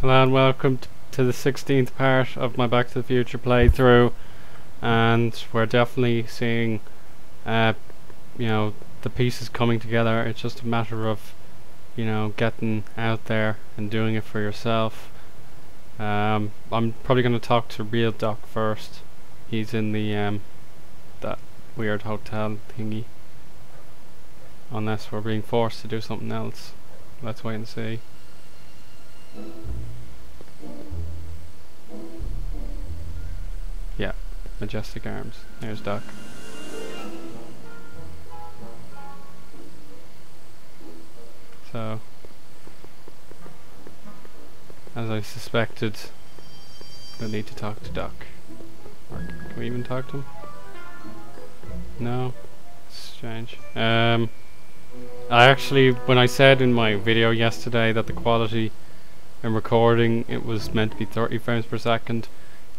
Hello and welcome to the 16th part of my Back to the Future playthrough, and we're definitely seeing the pieces coming together. It's just a matter of getting out there and doing it for yourself. I'm probably going to talk to real Doc first. He's in the that weird hotel thingy, unless we're being forced to do something else. Let's wait and see. Yeah, majestic arms. There's Doc. So, as I suspected, we'll need to talk to Doc. Or can we even talk to him? No? Strange. I actually, when I said in my video yesterday that the quality in recording, it was meant to be 30 frames per second,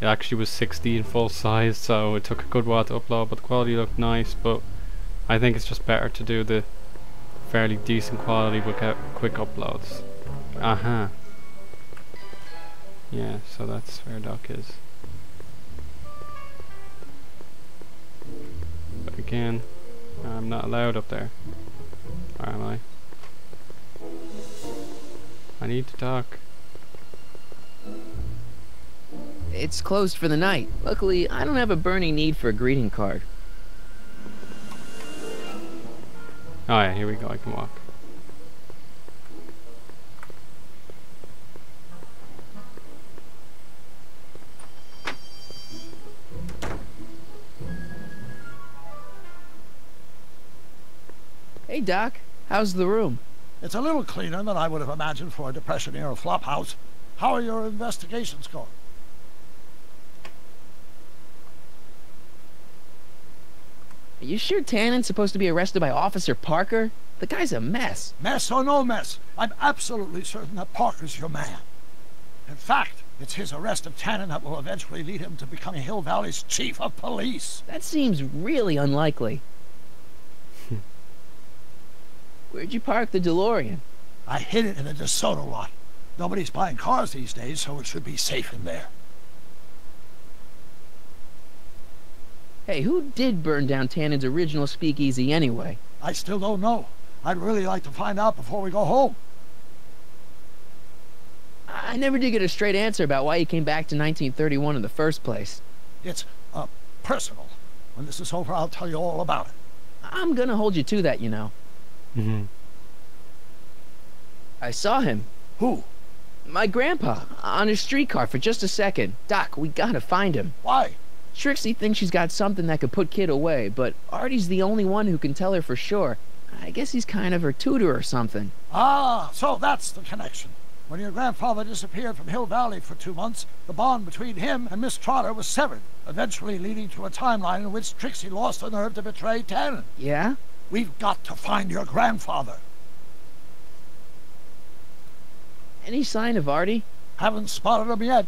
it actually was 60 in full size, so it took a good while to upload, but the quality looked nice. But I think it's just better to do the fairly decent quality with quick uploads. Yeah, so that's where Doc is. But again, I'm not allowed up there. Or am I? I need to talk. It's closed for the night. Luckily, I don't have a burning need for a greeting card. Oh yeah, here we go, I can walk. Hey Doc, how's the room? It's a little cleaner than I would have imagined for a Depression-era flophouse. How are your investigations going? Are you sure Tannen's supposed to be arrested by Officer Parker? The guy's a mess. Mess or no mess, I'm absolutely certain that Parker's your man. In fact, it's his arrest of Tannen that will eventually lead him to becoming Hill Valley's chief of police. That seems really unlikely. Where'd you park the DeLorean? I hid it in a DeSoto lot. Nobody's buying cars these days, so it should be safe in there. Hey, who did burn down Tannen's original speakeasy anyway? I still don't know. I'd really like to find out before we go home. I never did get a straight answer about why you came back to 1931 in the first place. It's, personal. When this is over, I'll tell you all about it. I'm gonna hold you to that, you know. I saw him. Who? My grandpa, on his streetcar for just a second. Doc, we gotta find him. Why? Trixie thinks she's got something that could put Kid away, but Artie's the only one who can tell her for sure. I guess he's kind of her tutor or something. Ah, so that's the connection. When your grandfather disappeared from Hill Valley for 2 months, the bond between him and Miss Trotter was severed, eventually leading to a timeline in which Trixie lost the nerve to betray Tannen. Yeah? We've got to find your grandfather. Any sign of Artie? Haven't spotted him yet.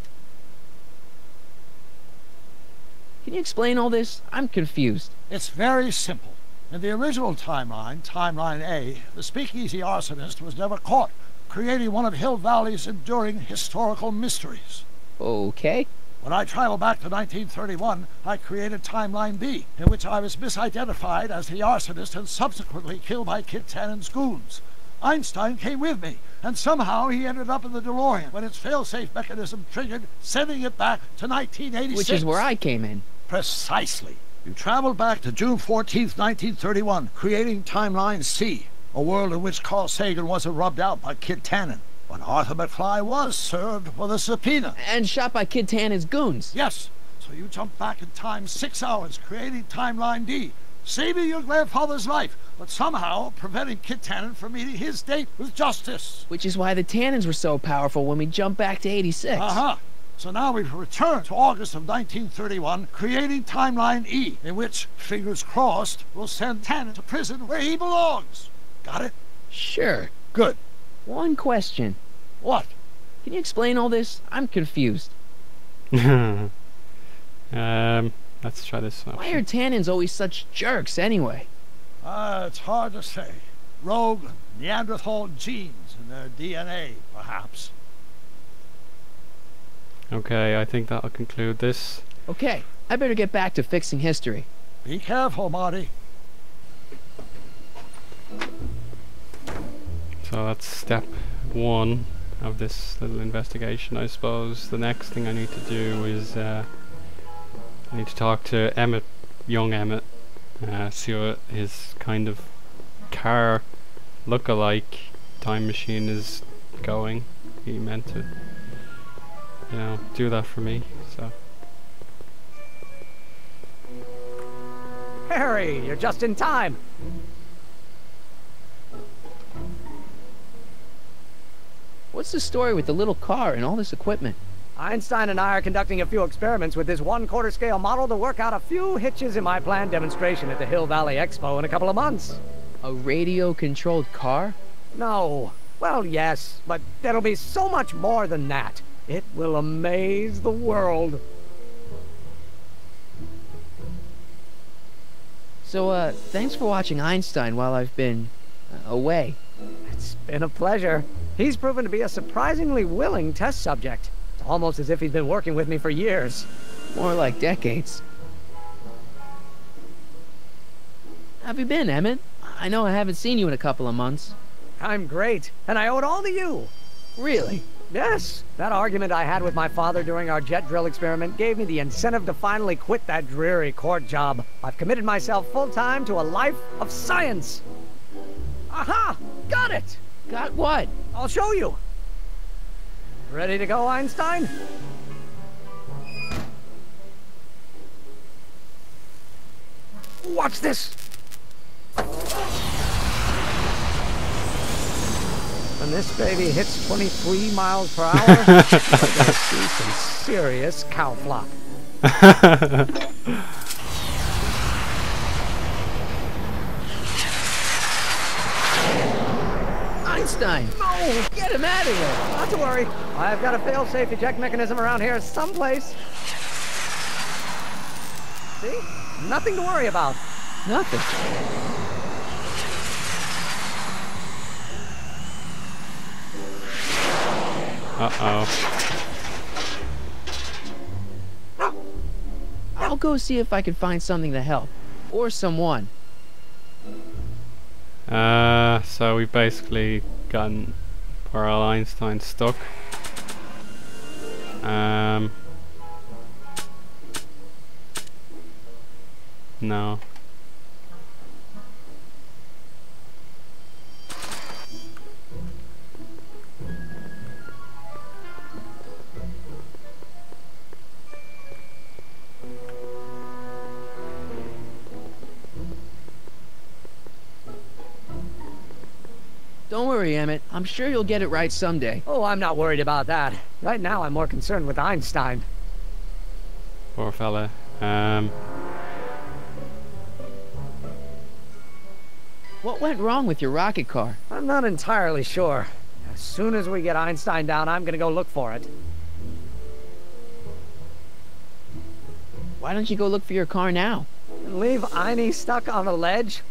Can you explain all this? I'm confused. It's very simple. In the original timeline, Timeline A, the speakeasy arsonist was never caught, creating one of Hill Valley's enduring historical mysteries. Okay. When I traveled back to 1931, I created Timeline B, in which I was misidentified as the arsonist and subsequently killed by Kit Tannen's goons. Einstein came with me, and somehow he ended up in the DeLorean when its fail-safe mechanism triggered, sending it back to 1986. Which is where I came in. Precisely. You traveled back to June 14th, 1931, creating Timeline C, a world in which Carl Sagan wasn't rubbed out by Kit Tannen, but Arthur McFly was served with a subpoena. And shot by Kid Tannen's goons. Yes, so you jumped back in time 6 hours, creating Timeline D, saving your grandfather's life, but somehow preventing Kit Tannen from meeting his date with justice. Which is why the Tannens were so powerful when we jumped back to 86. So now we've returned to August of 1931, creating Timeline E, in which, fingers crossed, we'll send Tannen to prison where he belongs. Got it? Sure. Good. One question. What? Can you explain all this? I'm confused. Let's try this one. Why are Tannens always such jerks anyway? It's hard to say. Rogue Neanderthal genes in their DNA, perhaps. Okay, I think that'll conclude this. Okay, I better get back to fixing history. Be careful, Marty. So that's step 1 of this little investigation, I suppose. The next thing I need to do is I need to talk to Emmett, young Emmett, see what his kind of car look-alike time machine is going. He meant to, you know, do that for me, so. Harry, you're just in time. What's the story with the little car and all this equipment? Einstein and I are conducting a few experiments with this 1/4 scale model to work out a few hitches in my planned demonstration at the Hill Valley Expo in a couple of months. A radio-controlled car? No. Well, yes, but it'll be so much more than that. It will amaze the world. So, thanks for watching Einstein while I've been away. It's been a pleasure. He's proven to be a surprisingly willing test subject. It's almost as if he's been working with me for years. More like decades. How have you been, Emmett? I know I haven't seen you in a couple of months. I'm great, and I owe it all to you. Really? Yes, that argument I had with my father during our jet drill experiment gave me the incentive to finally quit that dreary court job. I've committed myself full-time to a life of science. Aha! Got it! Got what? I'll show you. Ready to go, Einstein? Watch this! When this baby hits 23 miles per hour, we're gonna see some serious cow flop. Einstein! No! Get him out of here! Not to worry. I've got a fail-safe eject mechanism around here someplace. See? Nothing to worry about. Nothing. Uh-oh. I'll go see if I can find something to help. Or someone. So we've basically gotten poor old Einstein stuck. No. Don't worry, Emmett. I'm sure you'll get it right someday. Oh, I'm not worried about that. Right now, I'm more concerned with Einstein. Poor fella. What went wrong with your rocket car? I'm not entirely sure. As soon as we get Einstein down, I'm gonna go look for it. Why don't you go look for your car now? And leave Einie stuck on the ledge?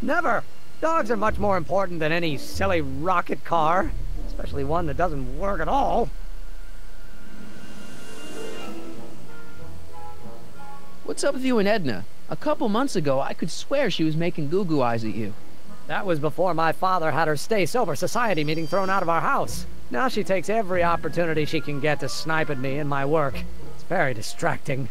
Never! Dogs are much more important than any silly rocket car. Especially one that doesn't work at all. What's up with you and Edna? A couple months ago, I could swear she was making goo-goo eyes at you. That was before my father had her Stay Sober Society meeting thrown out of our house. Now she takes every opportunity she can get to snipe at me and my work. It's very distracting.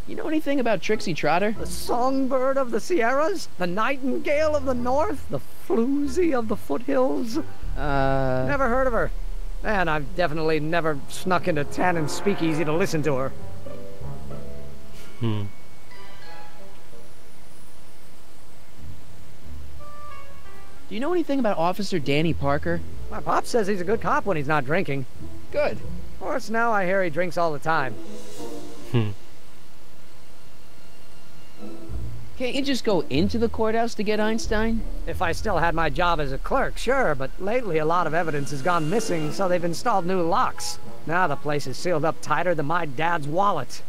You know anything about Trixie Trotter? The songbird of the Sierras? The nightingale of the north? The floozy of the foothills? Never heard of her. And I've definitely never snuck into Tannen's speakeasy to listen to her. Do you know anything about Officer Danny Parker? My pop says he's a good cop when he's not drinking. Good. Of course, now I hear he drinks all the time. Can't you just go into the courthouse to get Einstein? If I still had my job as a clerk, sure, but lately a lot of evidence has gone missing, so they've installed new locks. Now the place is sealed up tighter than my dad's wallet.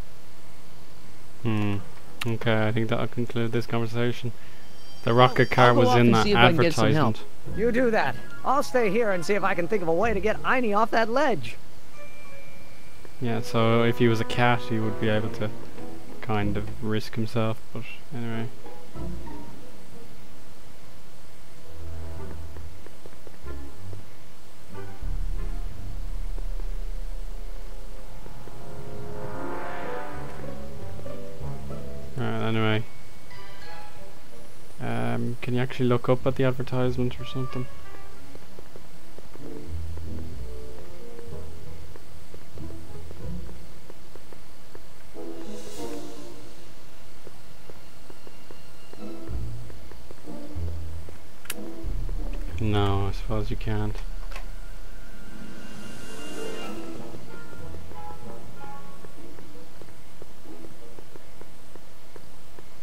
Okay, I think that'll conclude this conversation. The rocket car I'll go was off in and that see if I can get some help. advertisement. You do that. I'll stay here and see if I can think of a way to get Einie off that ledge. Yeah, so if he was a cat, he would be able to kind of risk himself, but anyway. Right, anyway. Can you actually look up at the advertisement or something? No, I suppose you can't.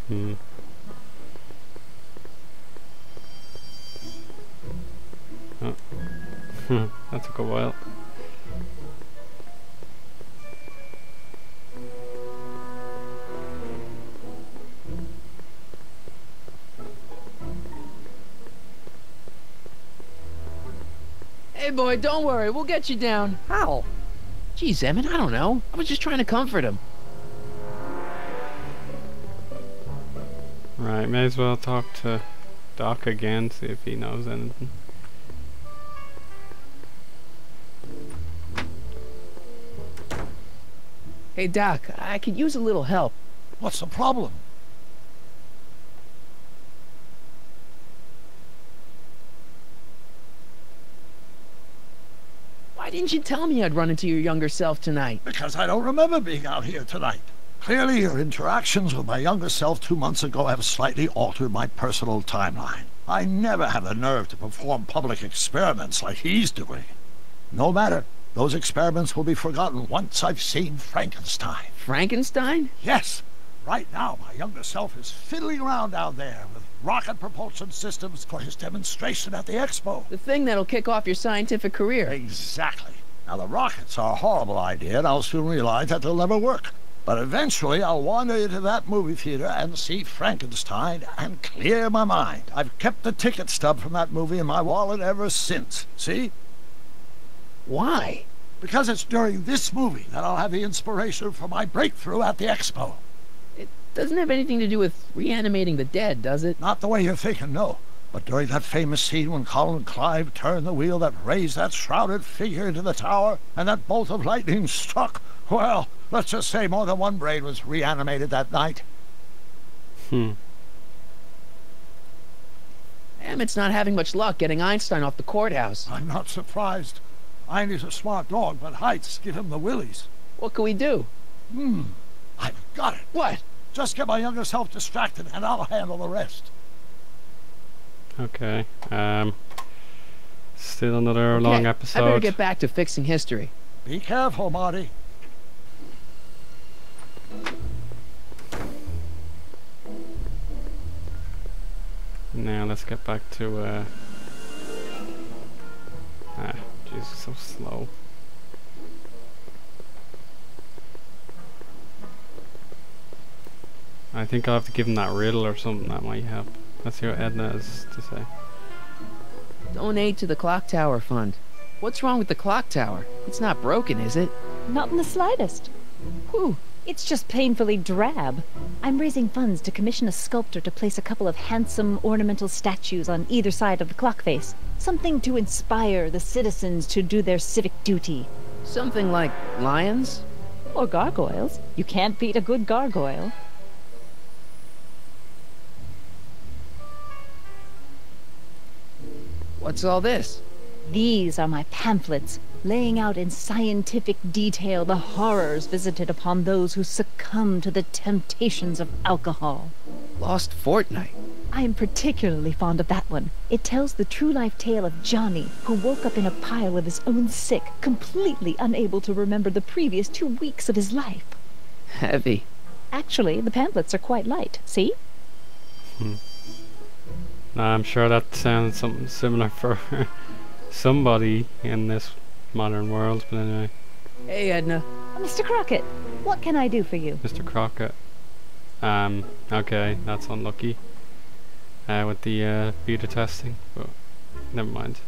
Hmm. Oh. That took a while. Hey, boy, don't worry. We'll get you down. How? Geez, Emmett, I don't know. I was just trying to comfort him. Right, may as well talk to Doc again, see if he knows anything. Hey, Doc, I could use a little help. What's the problem? Why didn't you tell me I'd run into your younger self tonight? Because I don't remember being out here tonight. Clearly, your interactions with my younger self 2 months ago have slightly altered my personal timeline. I never have the nerve to perform public experiments like he's doing. No matter. Those experiments will be forgotten once I've seen Frankenstein. Frankenstein? Yes. Right now, my younger self is fiddling around down there with rocket propulsion systems for his demonstration at the expo. The thing that'll kick off your scientific career. Exactly. Now, the rockets are a horrible idea, and I'll soon realize that they'll never work. But eventually, I'll wander into that movie theater and see Frankenstein and clear my mind. I've kept the ticket stub from that movie in my wallet ever since. See? Why? Because it's during this movie that I'll have the inspiration for my breakthrough at the expo. It doesn't have anything to do with reanimating the dead, does it? Not the way you're thinking, no. But during that famous scene when Colin Clive turned the wheel that raised that shrouded figure into the tower, and that bolt of lightning struck, well, let's just say more than one brain was reanimated that night. Emmett's not having much luck getting Einstein off the courthouse. I'm not surprised. Einie's a smart dog, but heights give him the willies. What can we do? I've got it. What? Just get my younger self distracted, and I'll handle the rest. Okay, still another long episode. I better get back to fixing history. Be careful, Marty. Now let's get back to Jesus, so slow. I think I'll have to give him that riddle or something that might help. Let's see what Edna has to say. Donate to the Clock Tower Fund. What's wrong with the clock tower? It's not broken, is it? Not in the slightest. Whew. It's just painfully drab. I'm raising funds to commission a sculptor to place a couple of handsome ornamental statues on either side of the clock face. Something to inspire the citizens to do their civic duty. Something like lions? Or gargoyles. You can't beat a good gargoyle. What's all this? These are my pamphlets, laying out in scientific detail the horrors visited upon those who succumb to the temptations of alcohol. Lost Fortnight. I am particularly fond of that one. It tells the true-life tale of Johnny, who woke up in a pile of his own sick, completely unable to remember the previous 2 weeks of his life. Heavy. Actually, the pamphlets are quite light. See? I'm sure that sounds something similar for somebody in this modern world, but anyway. Hey, Edna. Mr. Crockett, what can I do for you? Mr. Crockett. Okay, that's unlucky. with the beta testing, but never mind.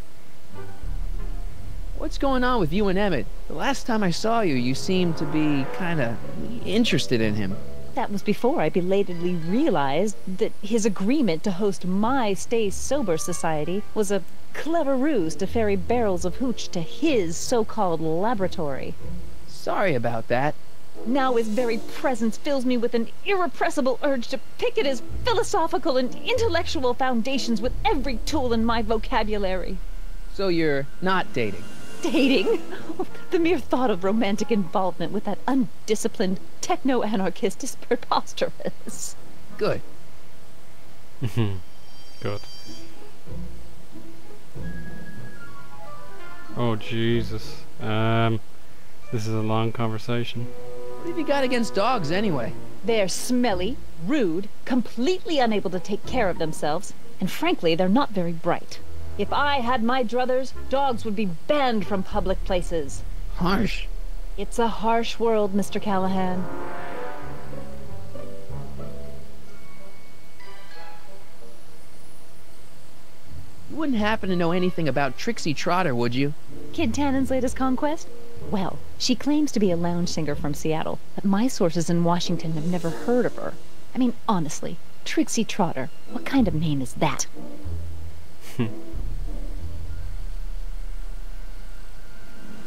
What's going on with you and Emmett? The last time I saw you, you seemed to be kinda interested in him. That was before I belatedly realized that his agreement to host my Stay Sober Society was a clever ruse to ferry barrels of hooch to his so-called laboratory. Sorry about that. Now his very presence fills me with an irrepressible urge to pick at his philosophical and intellectual foundations with every tool in my vocabulary. So you're not dating? Dating? The mere thought of romantic involvement with that undisciplined techno-anarchist is preposterous. Good. Good. Oh Jesus. This is a long conversation. What have you got against dogs anyway? They're smelly, rude, completely unable to take care of themselves, and frankly, they're not very bright. If I had my druthers, dogs would be banned from public places. Harsh. It's a harsh world, Mr. Callahan. You wouldn't happen to know anything about Trixie Trotter, would you? Kid Tannen's latest conquest? Well, she claims to be a lounge singer from Seattle, but my sources in Washington have never heard of her. I mean, honestly, Trixie Trotter, what kind of name is that?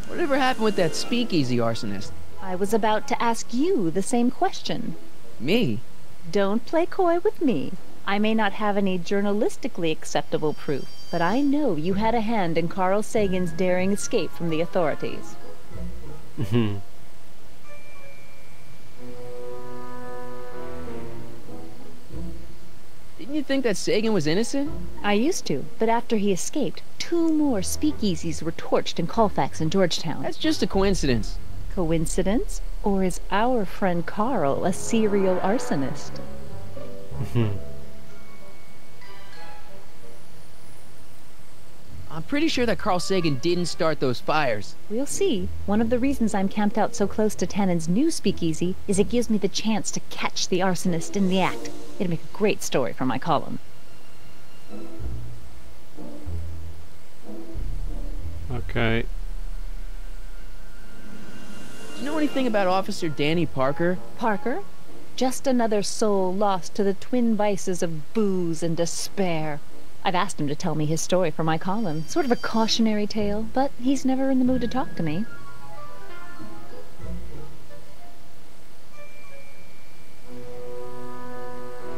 Whatever happened with that speakeasy arsonist? I was about to ask you the same question. Me? Don't play coy with me. I may not have any journalistically acceptable proof, but I know you had a hand in Carl Sagan's daring escape from the authorities. Didn't you think that Sagan was innocent? I used to, but after he escaped, 2 more speakeasies were torched in Colfax and Georgetown. That's just a coincidence. Coincidence? Or is our friend Carl a serial arsonist? I'm pretty sure that Carl Sagan didn't start those fires. We'll see. One of the reasons I'm camped out so close to Tannen's new speakeasy is it gives me the chance to catch the arsonist in the act. It'd make a great story for my column. Okay. Do you know anything about Officer Danny Parker? Parker? Just another soul lost to the twin vices of booze and despair. I've asked him to tell me his story for my column. Sort of a cautionary tale, but he's never in the mood to talk to me.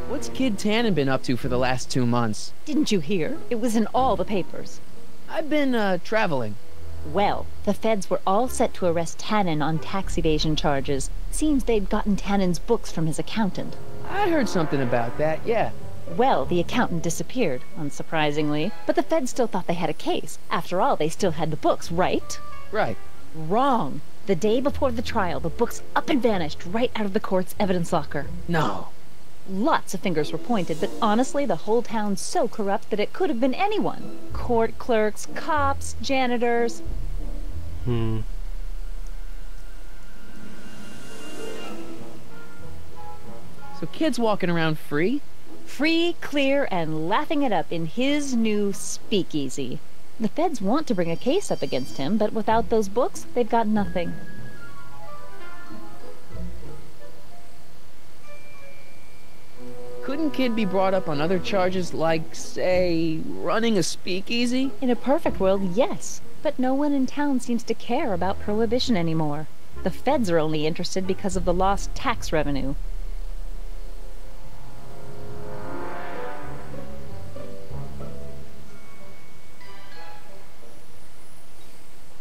What's Kid Tannen been up to for the last 2 months? Didn't you hear? It was in all the papers. I've been, traveling. Well, the feds were all set to arrest Tannen on tax evasion charges. Seems they'd gotten Tannen's books from his accountant. I heard something about that, yeah. Well, the accountant disappeared, unsurprisingly, but the feds still thought they had a case. After all, they still had the books, right? Right. Wrong. The day before the trial, the books up and vanished right out of the court's evidence locker. No. Lots of fingers were pointed, but honestly, the whole town's so corrupt that it could have been anyone. Court clerks, cops, janitors. So Kid's walking around free? Free, clear, and laughing it up in his new speakeasy. The feds want to bring a case up against him, but without those books, they've got nothing. Couldn't Kid be brought up on other charges like, say, running a speakeasy? In a perfect world, yes. But no one in town seems to care about prohibition anymore. The feds are only interested because of the lost tax revenue.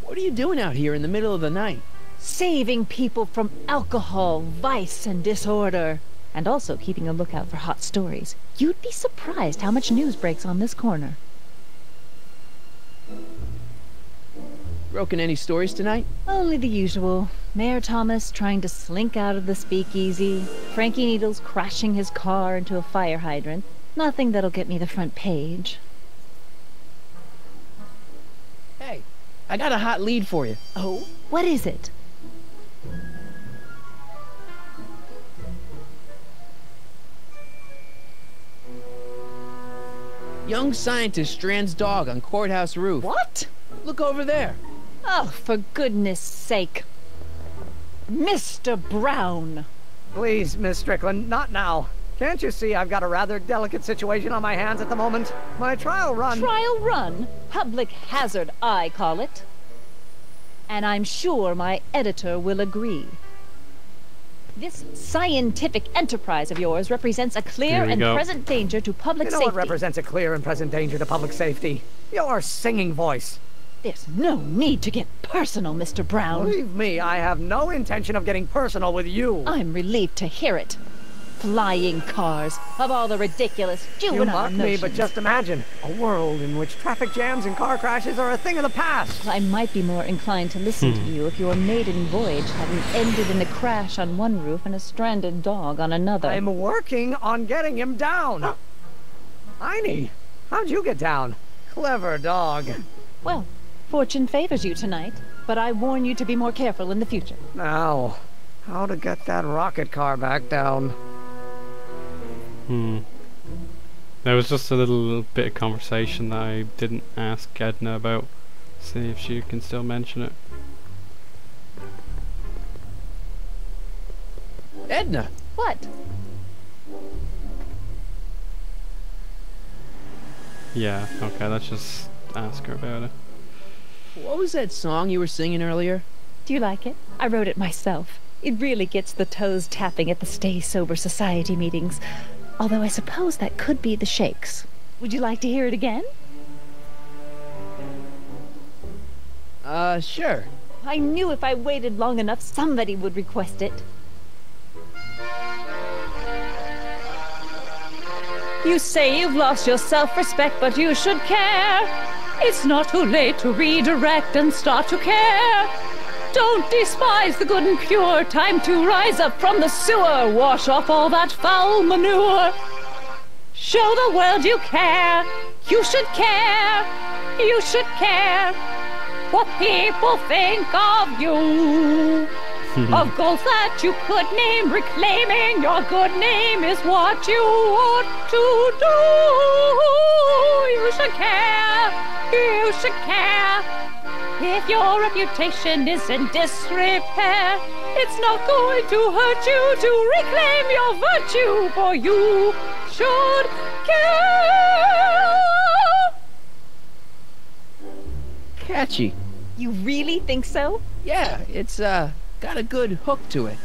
What are you doing out here in the middle of the night? Saving people from alcohol, vice, and disorder. And also keeping a lookout for hot stories. You'd be surprised how much news breaks on this corner. Broken any stories tonight? Only the usual. Mayor Thomas trying to slink out of the speakeasy. Frankie Needles crashing his car into a fire hydrant. Nothing that'll get me the front page. Hey, I got a hot lead for you. Oh? What is it? Young scientist strands dog on courthouse roof. What? Look over there. Oh, for goodness sake. Mr. Brown. Please, Miss Strickland, not now. Can't you see I've got a rather delicate situation on my hands at the moment? My trial run... Trial run? Public hazard, I call it. And I'm sure my editor will agree. This scientific enterprise of yours represents a clear and present danger to public safety. You know what represents a clear and present danger to public safety? Your singing voice. There's no need to get personal, Mr. Brown. Believe me, I have no intention of getting personal with you. I'm relieved to hear it. Flying cars, of all the ridiculous juvenile You mock notions. me, but just imagine a world in which traffic jams and car crashes are a thing of the past. I might be more inclined to listen to you if your maiden voyage hadn't ended in a crash on one roof and a stranded dog on another. I'm working on getting him down. Einie, how'd you get down? Clever dog. Well, fortune favors you tonight, but I warn you to be more careful in the future. Now, how to get that rocket car back down? There was just a little bit of conversation that I didn't ask Edna about. See if she can still mention it. Edna! What? Yeah, okay, let's just ask her about it. What was that song you were singing earlier? Do you like it? I wrote it myself. It really gets the toes tapping at the Stay Sober Society meetings. Although I suppose that could be the Shakes. Would you like to hear it again? Sure. I knew if I waited long enough, somebody would request it. You say you've lost your self-respect, but you should care. It's not too late to redirect and start to care. Don't despise the good and pure. Time to rise up from the sewer. Wash off all that foul manure. Show the world you care. You should care. You should care what people think of you. Of goals that you could name. Reclaiming your good name is what you ought to do. You should care. You should care. If your reputation is in disrepair, it's not going to hurt you to reclaim your virtue, for you should care. Catchy. You really think so? Yeah, it's, got a good hook to it.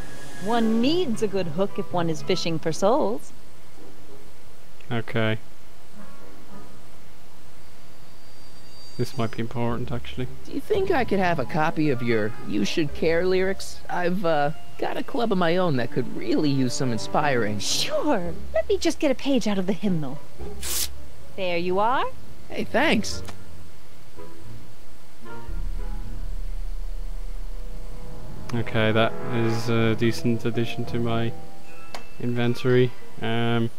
One needs a good hook if one is fishing for souls. Okay. This might be important, actually. Do you think I could have a copy of your You Should Care lyrics? I've, got a club of my own that could really use some inspiring. Sure. Let me just get a page out of the hymnal. There you are. Hey, thanks. Okay, that is a decent addition to my inventory.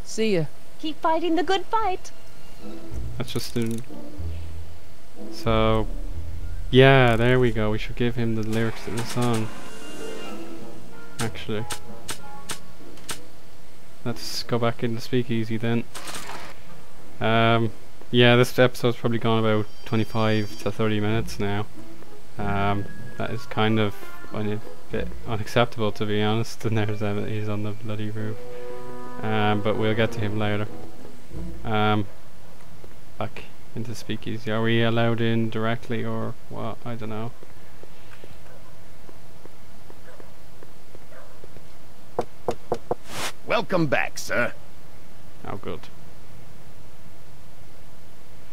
See ya. Keep fighting the good fight. That's just in. So, yeah, there we go. We should give him the lyrics to the song. Actually, let's go back into Speakeasy then. Yeah, this episode's probably gone about 25 to 30 minutes now. That is kind of a bit unacceptable, to be honest. And there's he's on the bloody roof. But we'll get to him later. Back into Speakeasy. Are we allowed in directly or what? I don't know. Welcome back, sir. Oh, good.